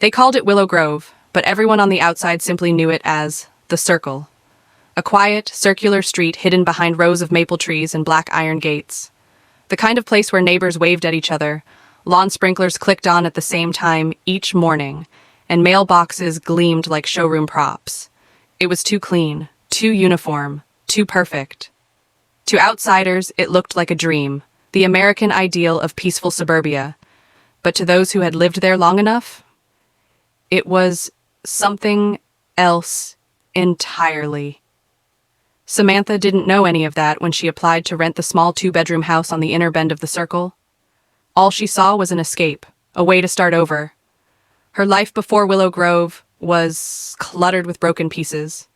They called it Willow Grove, but everyone on the outside simply knew it as the Circle. A quiet, circular street hidden behind rows of maple trees and black iron gates. The kind of place where neighbors waved at each other, lawn sprinklers clicked on at the same time each morning, and mailboxes gleamed like showroom props. It was too clean, too uniform, too perfect. To outsiders, it looked like a dream, the American ideal of peaceful suburbia. But to those who had lived there long enough, it was something else entirely. Samantha didn't know any of that when she applied to rent the small two-bedroom house on the inner bend of the Circle. All she saw was an escape, a way to start over. Her life before Willow Grove was cluttered with broken pieces.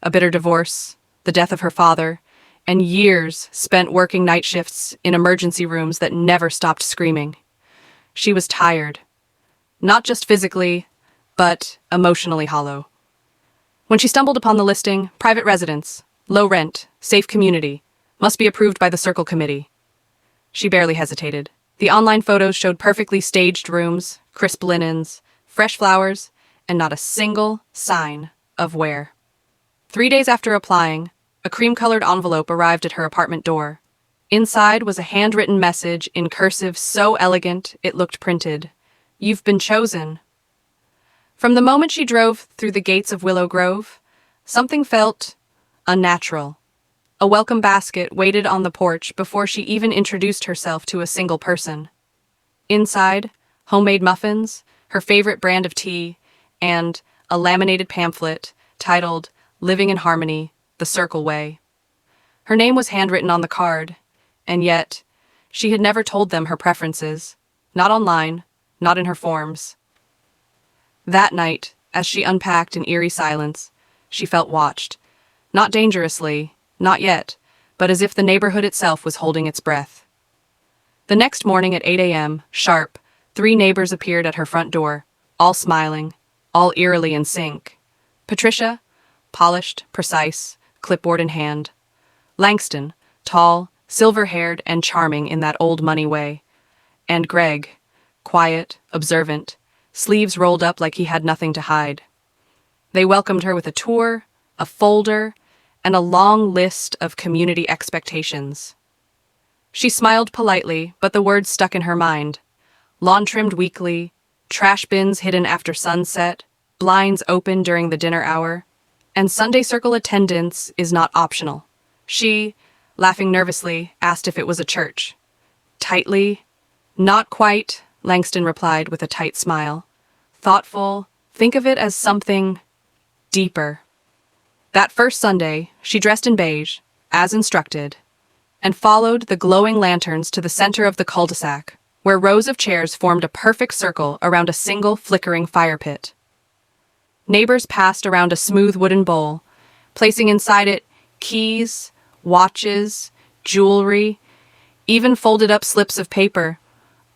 A bitter divorce, the death of her father, and years spent working night shifts in emergency rooms that never stopped screaming. She was tired. Not just physically, but emotionally hollow. When she stumbled upon the listing, private residence, low rent, safe community, must be approved by the Circle Committee. She barely hesitated. The online photos showed perfectly staged rooms, crisp linens, fresh flowers, and not a single sign of wear. 3 days after applying, a cream-colored envelope arrived at her apartment door. Inside was a handwritten message in cursive so elegant it looked printed. "You've been chosen." From the moment she drove through the gates of Willow Grove, something felt unnatural. A welcome basket waited on the porch before she even introduced herself to a single person. Inside, homemade muffins, her favorite brand of tea, and a laminated pamphlet titled "Living in Harmony, the Circle Way." Her name was handwritten on the card, and yet she had never told them her preferences, not online, not in her forms. That night, as she unpacked in eerie silence, she felt watched. Not dangerously, not yet, but as if the neighborhood itself was holding its breath. The next morning at 8 a.m., sharp, 3 neighbors appeared at her front door, all smiling, all eerily in sync. Patricia, polished, precise, clipboard in hand. Langston, tall, silver-haired, and charming in that old money way. And Greg, quiet, observant, sleeves rolled up like he had nothing to hide. They welcomed her with a tour, a folder, and a long list of community expectations. She smiled politely, but the words stuck in her mind. Lawn trimmed weekly, trash bins hidden after sunset, blinds open during the dinner hour, and Sunday Circle attendance is not optional. She, laughing nervously, asked if it was a church. Tightly, "Not quite," Langston replied with a tight smile. Thoughtful, think of it as something deeper. That first Sunday, she dressed in beige, as instructed, and followed the glowing lanterns to the center of the cul-de-sac, where rows of chairs formed a perfect circle around a single flickering fire pit. Neighbors passed around a smooth wooden bowl, placing inside it keys, watches, jewelry, even folded up slips of paper.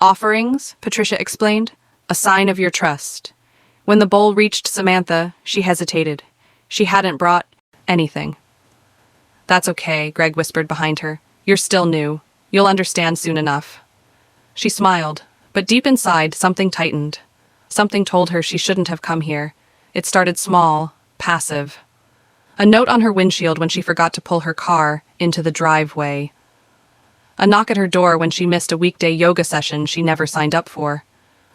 "Offerings," Patricia explained, "a sign of your trust." When the bowl reached Samantha, she hesitated. She hadn't brought anything. "That's okay," Greg whispered behind her. "You're still new. You'll understand soon enough." She smiled, but deep inside, something tightened. Something told her she shouldn't have come here. It started small, passive. A note on her windshield when she forgot to pull her car into the driveway. A knock at her door when she missed a weekday yoga session she never signed up for.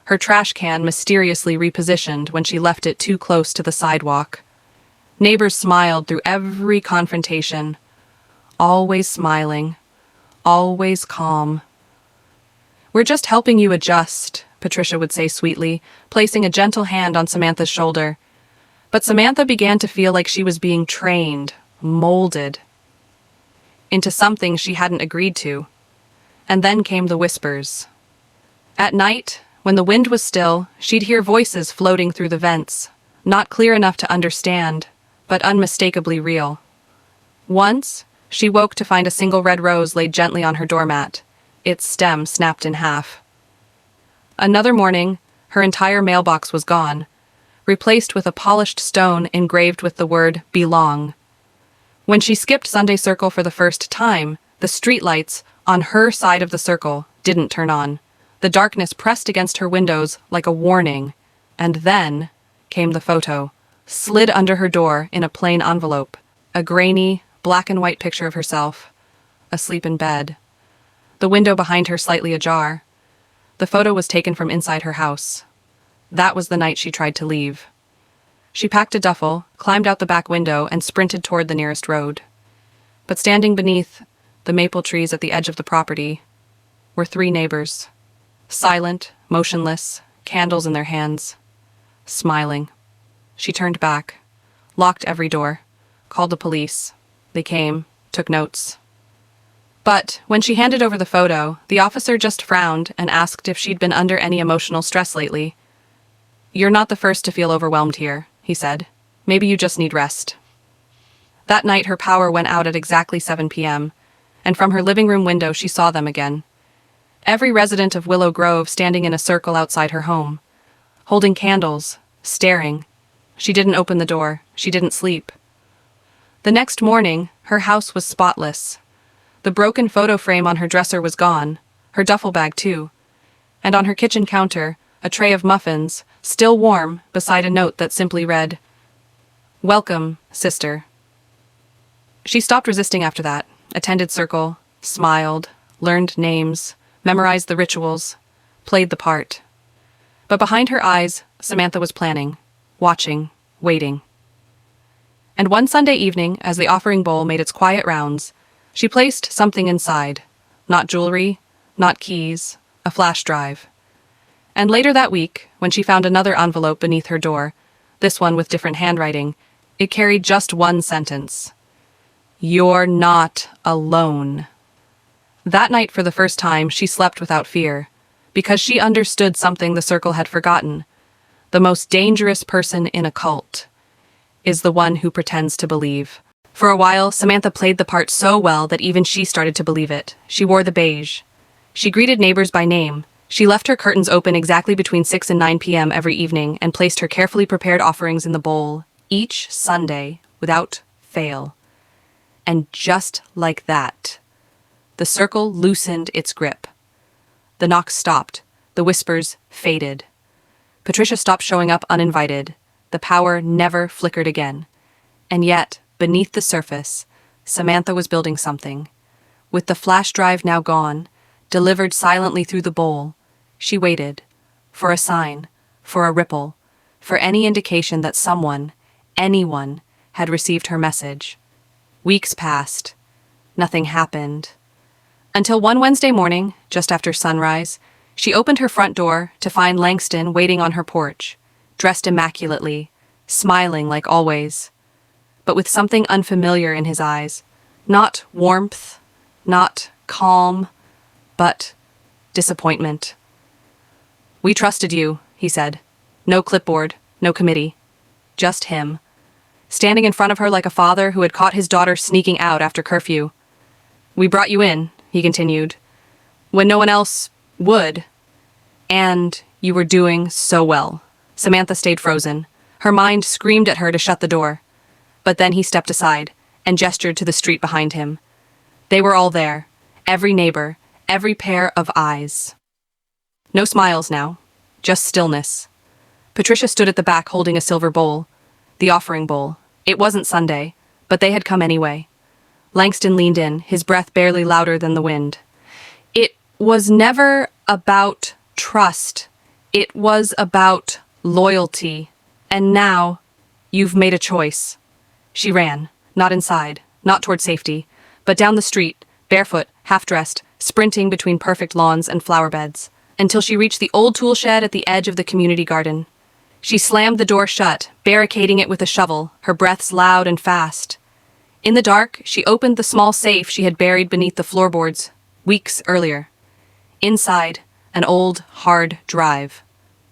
Her trash can mysteriously repositioned when she left it too close to the sidewalk. Neighbors smiled through every confrontation. Always smiling. Always calm. "We're just helping you adjust," Patricia would say sweetly, placing a gentle hand on Samantha's shoulder. But Samantha began to feel like she was being trained, molded, into something she hadn't agreed to. And then came the whispers. At night, when the wind was still, she'd hear voices floating through the vents, not clear enough to understand, but unmistakably real. Once, she woke to find a single red rose laid gently on her doormat, its stem snapped in half. Another morning, her entire mailbox was gone, replaced with a polished stone engraved with the word "belong." When she skipped Sunday Circle for the first time, the streetlights on her side of the circle didn't turn on. The darkness pressed against her windows like a warning, And then came the photo, slid under her door in a plain envelope, a grainy, black and white picture of herself, asleep in bed. The window behind her slightly ajar. The photo was taken from inside her house. That was the night she tried to leave. She packed a duffel, climbed out the back window, and sprinted toward the nearest road. But standing beneath the maple trees at the edge of the property were 3 neighbors, silent, motionless, candles in their hands, smiling. She turned back, locked every door, called the police. They came, took notes. But when she handed over the photo, the officer just frowned and asked if she'd been under any emotional stress lately. "You're not the first to feel overwhelmed here," he said. "Maybe you just need rest." That night her power went out at exactly 7 p.m., and from her living room window she saw them again. Every resident of Willow Grove standing in a circle outside her home, holding candles, staring. She didn't open the door. She didn't sleep. The next morning, her house was spotless. The broken photo frame on her dresser was gone, her duffel bag too, and on her kitchen counter, a tray of muffins, still warm, beside a note that simply read, "Welcome, sister." She stopped resisting after that, attended circle, smiled, learned names, memorized the rituals, played the part. But behind her eyes, Samantha was planning, watching, waiting. And one Sunday evening, as the offering bowl made its quiet rounds, she placed something inside. Not jewelry, not keys, a flash drive. And later that week, when she found another envelope beneath her door, this one with different handwriting, it carried just one sentence. "You're not alone." That night, for the first time, she slept without fear, because she understood something the circle had forgotten. The most dangerous person in a cult is the one who pretends to believe. For a while, Samantha played the part so well that even she started to believe it. She wore the beige. She greeted neighbors by name. She left her curtains open exactly between 6 and 9 p.m. every evening and placed her carefully prepared offerings in the bowl, each Sunday, without fail. And just like that, the circle loosened its grip. The knocks stopped. The whispers faded. Patricia stopped showing up uninvited. The power never flickered again. And yet, beneath the surface, Samantha was building something. With the flash drive now gone, delivered silently through the bowl, she waited. For a sign, for a ripple, for any indication that someone, anyone, had received her message. Weeks passed. Nothing happened. Until one Wednesday morning, just after sunrise, she opened her front door to find Langston waiting on her porch, dressed immaculately, smiling like always, but with something unfamiliar in his eyes. Not warmth, not calm, but disappointment. "We trusted you," he said. No clipboard, no committee. Just him, standing in front of her like a father who had caught his daughter sneaking out after curfew. "We brought you in," he continued, "when no one else would. And you were doing so well." Samantha stayed frozen. Her mind screamed at her to shut the door. But then he stepped aside and gestured to the street behind him. They were all there, every neighbor, every pair of eyes. No smiles now, just stillness. Patricia stood at the back holding a silver bowl, the offering bowl. It wasn't Sunday, but they had come anyway. Langston leaned in, his breath barely louder than the wind. "It was never about trust. It was about loyalty. And now, you've made a choice." She ran, not inside, not toward safety, but down the street, barefoot, half-dressed, sprinting between perfect lawns and flower beds, until she reached the old tool shed at the edge of the community garden. She slammed the door shut, barricading it with a shovel, her breaths loud and fast. In the dark, she opened the small safe she had buried beneath the floorboards weeks earlier. Inside, an old, hard drive.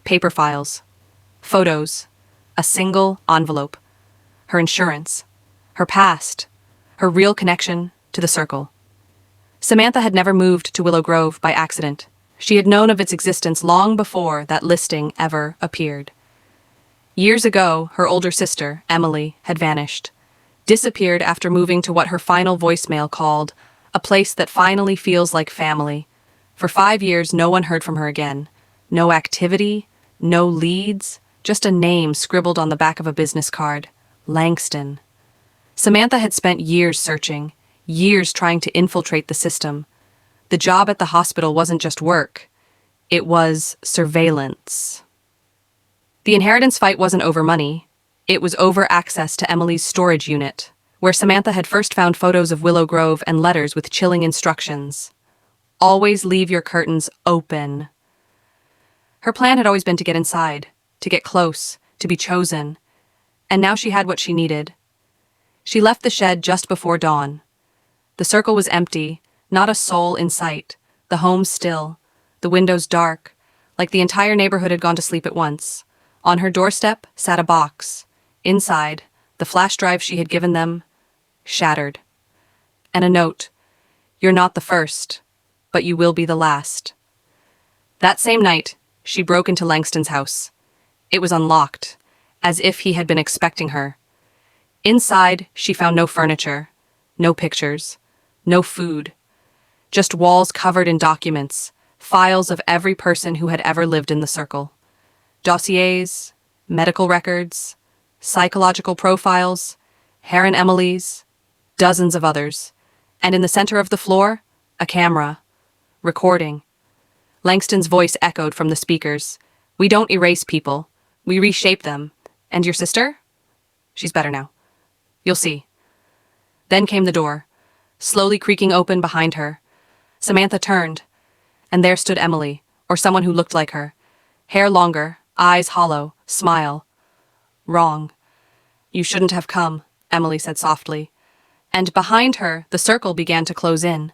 Paper files. Photos. A single envelope. Her insurance. Her past. Her real connection to the circle. Samantha had never moved to Willow Grove by accident. She had known of its existence long before that listing ever appeared. Years ago, her older sister, Emily, had vanished. Disappeared after moving to what her final voicemail called a place that finally feels like family. For 5 years, no one heard from her again. No activity, no leads, Just a name scribbled on the back of a business card. Langston. Samantha had spent years searching, years trying to infiltrate the system. The job at the hospital wasn't just work. It was surveillance. The inheritance fight wasn't over money. It was over access to Emily's storage unit, where Samantha had first found photos of Willow Grove and letters with chilling instructions. Always leave your curtains open. Her plan had always been to get inside, to get close, to be chosen. And now she had what she needed. She left the shed just before dawn. The circle was empty, not a soul in sight, the home still, the windows dark, like the entire neighborhood had gone to sleep at once. On her doorstep sat a box. Inside, the flash drive she had given them, shattered. And a note, "You're not the first, but you will be the last." That same night, she broke into Langston's house. It was unlocked, as if he had been expecting her. Inside, she found no furniture, no pictures, no food. Just walls covered in documents, files of every person who had ever lived in the circle. Dossiers, medical records, psychological profiles, Heron Emily's, dozens of others. And in the center of the floor, a camera, recording. Langston's voice echoed from the speakers. "We don't erase people. We reshape them. And your sister? She's better now. You'll see." Then came the door, slowly creaking open behind her. Samantha turned, and there stood Emily, or someone who looked like her. Hair longer, eyes hollow, smile. "Wrong. You shouldn't have come," Emily said softly. And behind her, the circle began to close in.